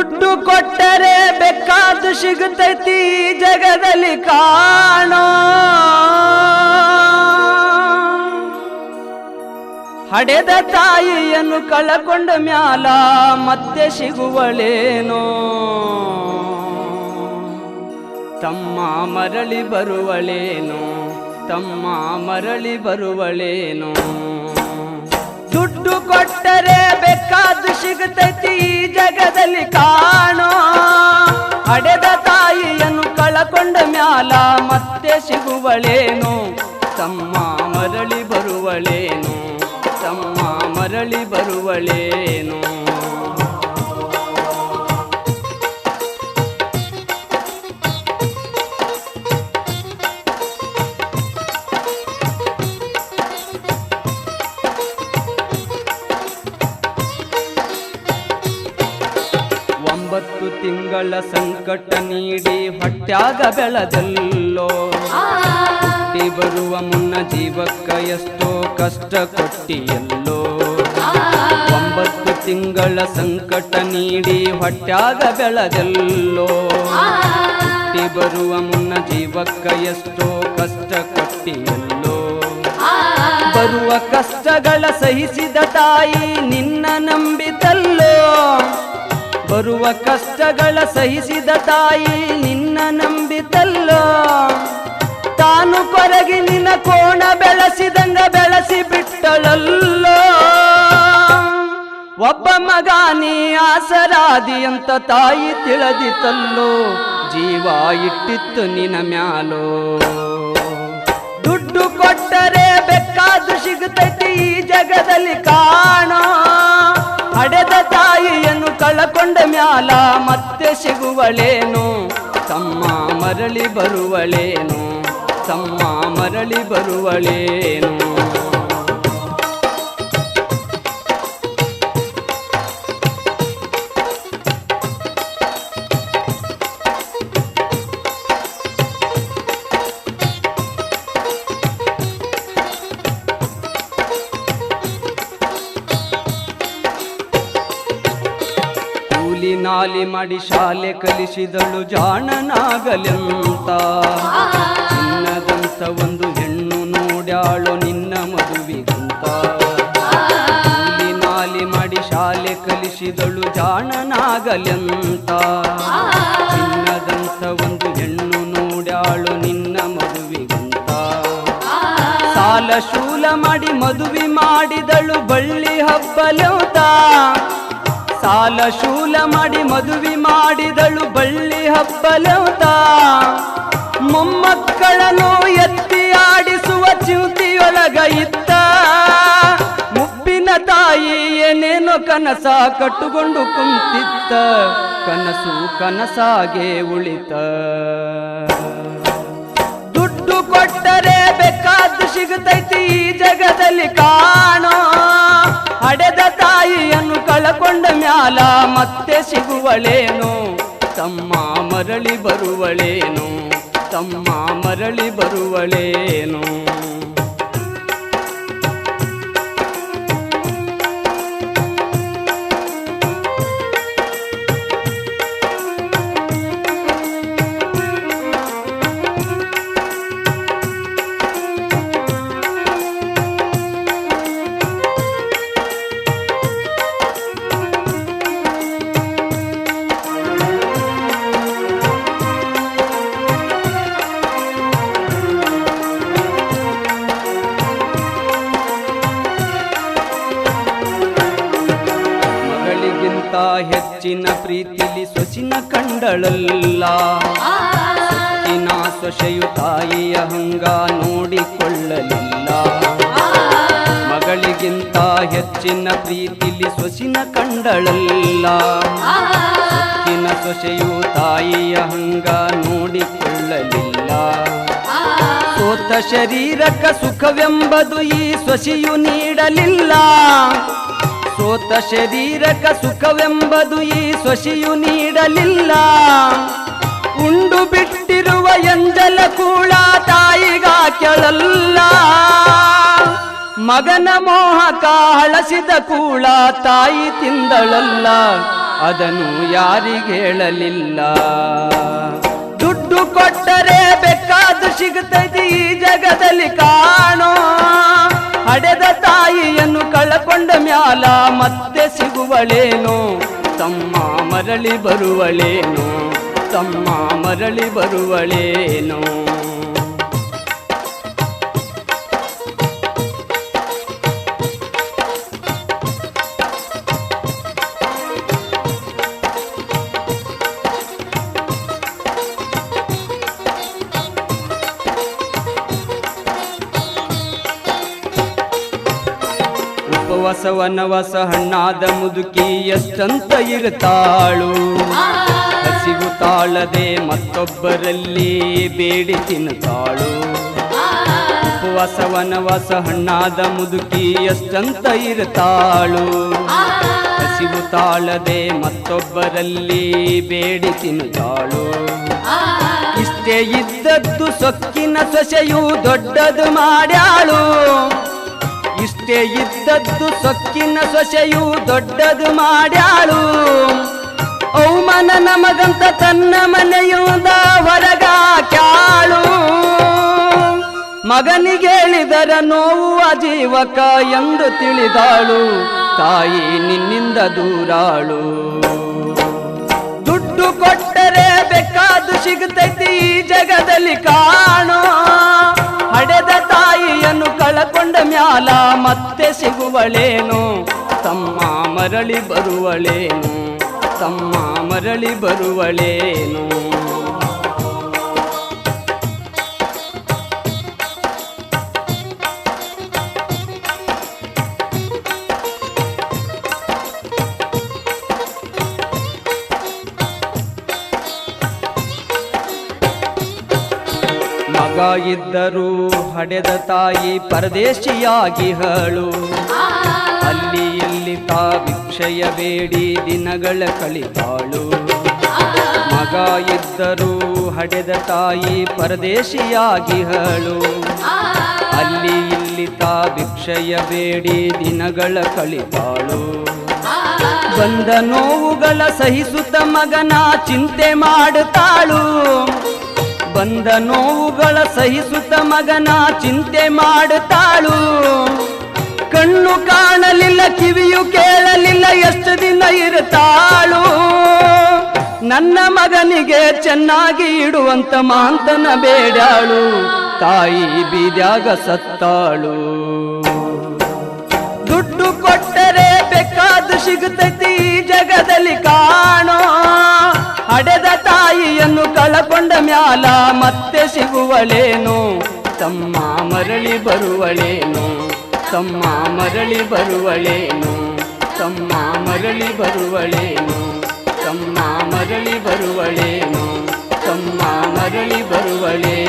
ದುಡ್ಡು ಕೊಟ್ಟರೆ ಬೇಕಾದ್ದು ಸಿಗುತ್ತೈತಿ ಜಗದಲ್ಲಿ ಕಾಣೋ ಹಡೆದ ತಾಯಿಯನ್ನು ಕಳಕೊಂಡ ಮ್ಯಾಲ ಮತ್ತೆ ಸಿಗುವಳೇನೋ ತಮ್ಮ ಮರಳಿ ಬರುವಳೇನೋ ತಮ್ಮ ಮರಳಿ ಬರುವಳೇನೋ ದುಡ್ಡು ಕೊಟ್ಟರೆ ಬೇಕಾದ್ದು ಸಿಗುತ್ತೈತಿ ಜಗದಲ್ಲಿ ಕಾಣೋ ಹಡೆದ ತಾಯಿಯನ್ನು ಕಳಕೊಂಡ ಮ್ಯಾಲ ಮತ್ತೆ ಸಿಗುವಳೇನೋ ತಮ್ಮ ಮರಳಿ ಬರುವಳೇನೋ ತಮ್ಮ ಮರಳಿ ಬರುವಳೇನೋ ಒಂಬತ್ತು ತಿಂಗಳ ಸಂಕಟ ನೀಡಿ ಹೊಟ್ಯಾಗ ಬೆಳೆದಲ್ಲೋ ಹುಟ್ಟಿ ಬರುವ ಮುನ್ನ ಜೀವಕ್ಕ ಎಷ್ಟೋ ಕಷ್ಟ ಕೊಟ್ಟಿಯಲ್ಲೋ 9 ತಿಂಗಳ ಸಂಕಟ ನೀಡಿ ಹೊಟ್ಯಾಗ ಬೆಳೆದಲ್ಲೋ ಹುಟ್ಟಿ ಬರುವ ಮುನ್ನ ಜೀವಕ್ಕ ಎಷ್ಟೋ ಕಷ್ಟ ಕೊಟ್ಟಿಯಲ್ಲೋ ಬರುವ ಕಷ್ಟಗಳ ಸಹಿಸಿದ ತಾಯಿ ನಿನ್ನ ನಂಬಿತಲ್ಲೋ ಬರುವ ಕಷ್ಟಗಳ ಸಹಿಸಿದ ತಾಯಿ ನಿನ್ನ ನಂಬಿತಲ್ಲೋ ತಾನು ಕೊರಗಿ ನಿನ್ನ ಕೋಣ ಬೆಳೆಸಿದಂಗ ಬೆಳೆಸಿ ಬಿಟ್ಟಳಲ್ಲೋ ಒಬ್ಬ ಮಗ ನೀ ಆಸರಾದಿ ಅಂತ ತಾಯಿ ತಿಳಿದಿತಲ್ಲೋ ಜೀವ ಇಟ್ಟಿತ್ತು ನಿನ್ನ ಮ್ಯಾಲೋ ದುಡ್ಡು ಕೊಟ್ಟರೆ ಬೇಕಾದ್ದು ಸಿಗುತ್ತೈತಿ ಈ ಜಗದಲ್ಲಿ ಕಾಣೋ ಹಡೆದ ತಾಯಿಯನ್ನು ಕಳಕೊಂಡ ಮ್ಯಾಲ ಮತ್ತೆ ಸಿಗುವಳೇನು ತಮ್ಮ ಮರಳಿ ಬರುವಳೇನು ತಮ್ಮ ಮರಳಿ ಬರುವಳೇನು ಕೂಲಿ ನಾಲಿ ಮಾಡಿ ಶಾಲೆ ಕಲಿಸಿದಳು ಜಾಣನಾಗಲೆಂತ ಚಿನ್ನದಂತ ಒಂದು ಹೆಣ್ಣು ನೋಡ್ಯಾಳು ನಿನ್ನ ಮದುವಿಗಂತ ಕೂಲಿ ನಾಲಿ ಮಾಡಿ ಶಾಲೆ ಕಲಿಸಿದಳು ಜಾಣನಾಗಲೆಂತ ಚಿನ್ನದಂತ ಒಂದು ಹೆಣ್ಣು ನೋಡ್ಯಾಳು ನಿನ್ನ ಮದುವಿಗಂತ ಸಾಲ ಶೂಲ ಮಾಡಿ ಮದುವೆ ಮಾಡಿದಳು ಬಳ್ಳಿ ಹಬ್ಬಲೆಂತ ಸಾಲ ಶೂಲ ಮಾಡಿ ಮದುವೆ ಮಾಡಿದಳು ಬಳ್ಳಿ ಹಬ್ಬಲೆಂತ ಮೊಮ್ಮಕ್ಕಳನ್ನು ಎತ್ತಿ ಆಡಿಸುವ ಚಿಂತಿಯೊಳಗ ಇತ್ತ ಮುಪ್ಪಿನ ತಾಯಿ ಏನೇನೋ ಕನಸ ಕಟ್ಟುಕೊಂಡು ಕುಂತಿತ್ತ ಕನಸು ಕನಸಾಗೆ ಉಳಿತ ದುಡ್ಡು ಕೊಟ್ಟರೆ ಬೇಕಾದ್ದು ಸಿಗುತ್ತೈತಿ ಈ ಜಗದಲ್ಲಿ ಕಾಣೋ ಹಡೆದ ತಾಯಿಯನ್ನು ಕಳಕೊಂಡ ಮ್ಯಾಲ ಮತ್ತೆ ಸಿಗುವಳೇನು ತಮ್ಮ ಮರಳಿ ಬರುವಳೇನು ತಮ್ಮ ಮರಳಿ ಬರುವಳೇನು ಹೆಚ್ಚಿನ ಪ್ರೀತಿಲಿ ಸೊಸಿನ ಕಂಡಳಲ್ಲ ಸೊಕ್ಕಿನ ಸೊಸೆಯು ತಾಯಿಯ ಹಂಗ ನೋಡಿಕೊಳ್ಳಲಿಲ್ಲ ಮಗಳಿಗಿಂತ ಹೆಚ್ಚಿನ ಪ್ರೀತಿಲಿ ಸೊಸಿನ ಕಂಡಳಲ್ಲ ಸೊಕ್ಕಿನ ಸೊಸೆಯು ತಾಯಿಯ ಹಂಗ ನೋಡಿಕೊಳ್ಳಲಿಲ್ಲ ಸೋತ ಶರೀರಕ್ಕ ಸುಖವೆಂಬುದು ಈ ಸೊಸೆಯು ನೀಡಲಿಲ್ಲ ಸೋತ ಶರೀರಕ ಸುಖವೆಂಬುದು ಈ ಸೊಸೆಯು ನೀಡಲಿಲ್ಲ ಉಂಡು ಬಿಟ್ಟಿರುವ ಎಂಜಲ ಕೂಳ ತಾಯಿಗ ಕೆಳಲ್ಲ ಮಗನ ಮೋಹಕ ಹಳಸಿದ ಕೂಳ ತಾಯಿ ತಿಂದಳಲ್ಲ ಅದನ್ನು ಯಾರಿಗೇಳಲಿಲ್ಲ. ದುಡ್ಡು ಕೊಟ್ಟರೆ ಬೇಕಾದ ಸಿಗುತ್ತೈತಿ ಈ ಜಗದಲ್ಲಿ ಕಾಣೋ, ಹಡೆದ ತಾಯಿಯನ್ನು ಕಳಕೊಂಡ ಮ್ಯಾಲ ಮತ್ತೆ ಸಿಗುವಳೇನೋ, ತಮ್ಮ ಮರಳಿ ಬರುವಳೇನೋ, ತಮ್ಮ ಮರಳಿ ಬರುವಳೇನೋ. ಉಪವಾಸ ವನವಾಸ ಹಣ್ಣಾದ ಮುದುಕಿ ಎಷ್ಟಂತ ಇರುತ್ತಾಳು, ಹಸಿವು ತಾಳದೆ ಮತ್ತೊಬ್ಬರಲ್ಲಿ ಬೇಡಿ ತಿನ್ನುತ್ತಾಳು. ಉಪವಾಸ ವನವಾಸ ಹಣ್ಣಾದ ಮುದುಕಿ ಎಷ್ಟಂತ ಇರುತ್ತಾಳು, ಹಸಿವು ತಾಳದೆ ಮತ್ತೊಬ್ಬರಲ್ಲಿ ಬೇಡಿ ತಿನ್ನುತ್ತಾಳು. ಇಷ್ಟೇ ಇದ್ದದ್ದು ಸೊಕ್ಕಿನ ಸೊಸೆಯು ದೊಡ್ಡದು ಮಾಡ್ಯಾಳು, ಇಷ್ಟೇ ಇದ್ದದ್ದು ಸೊಕ್ಕಿನ ಸೊಸೆಯು ದೊಡ್ಡದು ಮಾಡ್ಯಾಳು. ಅವಮಾನ ನಮಗಂತ ತನ್ನ ಮನೆಯಿಂದ ಹೊರಗಾಕ್ಯಾಳು. ಮಗನಿಗೇಳಿದರ ನೋವು ಅಜೀವಕ ಎಂದು ತಿಳಿದಾಳು, ತಾಯಿ ನಿನ್ನಿಂದ ದೂರಾಳು. ದುಡ್ಡು ಕೊಟ್ಟರೆ ಬೇಕಾದು ಸಿಗುತ್ತೈತಿ ಈ ಜಗದಲ್ಲಿ ಕಾಣೋ, ಹಡೆದ ತಾಯಿಯನ್ನು ಕಳಕೊಂಡ ಮ್ಯಾಲ ಮತ್ತೆ ಸಿಗುವಳೇನೋ, ತಮ್ಮ ಮರಳಿ ಬರುವಳೇನೋ, ತಮ್ಮ ಮರಳಿ ಬರುವಳೇನೋ. ಮಗ ಇದ್ದರೂ ಹಡೆದ ತಾಯಿ ಪರದೇಶಿಯಾಗಿಹಳು, ಅಲ್ಲಿ ಇಲ್ಲಿ ತಾ ಭಿಕ್ಷೆಯ ಬೇಡಿ ದಿನಗಳ ಕಳಿತಾಳು. ಮಗ ಇದ್ದರೂ ಹಡೆದ ತಾಯಿ ಪರದೇಶಿಯಾಗಿಹಳು, ಅಲ್ಲಿ ಇಲ್ಲಿ ತಾ ಭಿಕ್ಷೆಯ ಬೇಡಿ ದಿನಗಳ ಕಳಿತಾಳು. ಬಂದ ನೋವುಗಳ ಸಹಿಸುತ್ತ ಮಗನ ಚಿಂತೆ ಮಾಡುತ್ತಾಳು, ಬಂದ ನೋವುಗಳ ಸಹಿಸುತ್ತ ಮಗನ ಚಿಂತೆ ಮಾಡುತ್ತಾಳು. ಕಣ್ಣು ಕಾಣಲಿಲ್ಲ ಕಿವಿಯು ಕೇಳಲಿಲ್ಲ ಎಷ್ಟು ದಿನ ಇರುತ್ತಾಳು. ನನ್ನ ಮಗನಿಗೆ ಚೆನ್ನಾಗಿ ಇಡುವಂತ ಮಾಂತನ ಬೇಡಾಳು, ತಾಯಿ ಬೀದ್ಯಾಗ ಸತ್ತಾಳು. ದುಡ್ಡು ಕೊಟ್ಟರೆ ಬೇಕಾದು ಸಿಗುತ್ತೈತಿ ಈ ಜಗದಲ್ಲಿ ಕಾಣೋ, ಹಡೆದ ತಾಯಿಯನ್ನು ಕಳಕೊಂಡ ಮ್ಯಾಲ ಮತ್ತೆ ಸಿಗುವಳೇನೋ, ತಮ್ಮ ಮರಳಿ ಬರುವಳೇನೋ, ತಮ್ಮ ಮರಳಿ ಬರುವಳೇನೋ, ತಮ್ಮ ಮರಳಿ ಬರುವಳೇನೋ, ತಮ್ಮ ಮರಳಿ ಬರುವಳೇನೋ, ತಮ್ಮ ಮರಳಿ ಬರುವಳೇನೋ.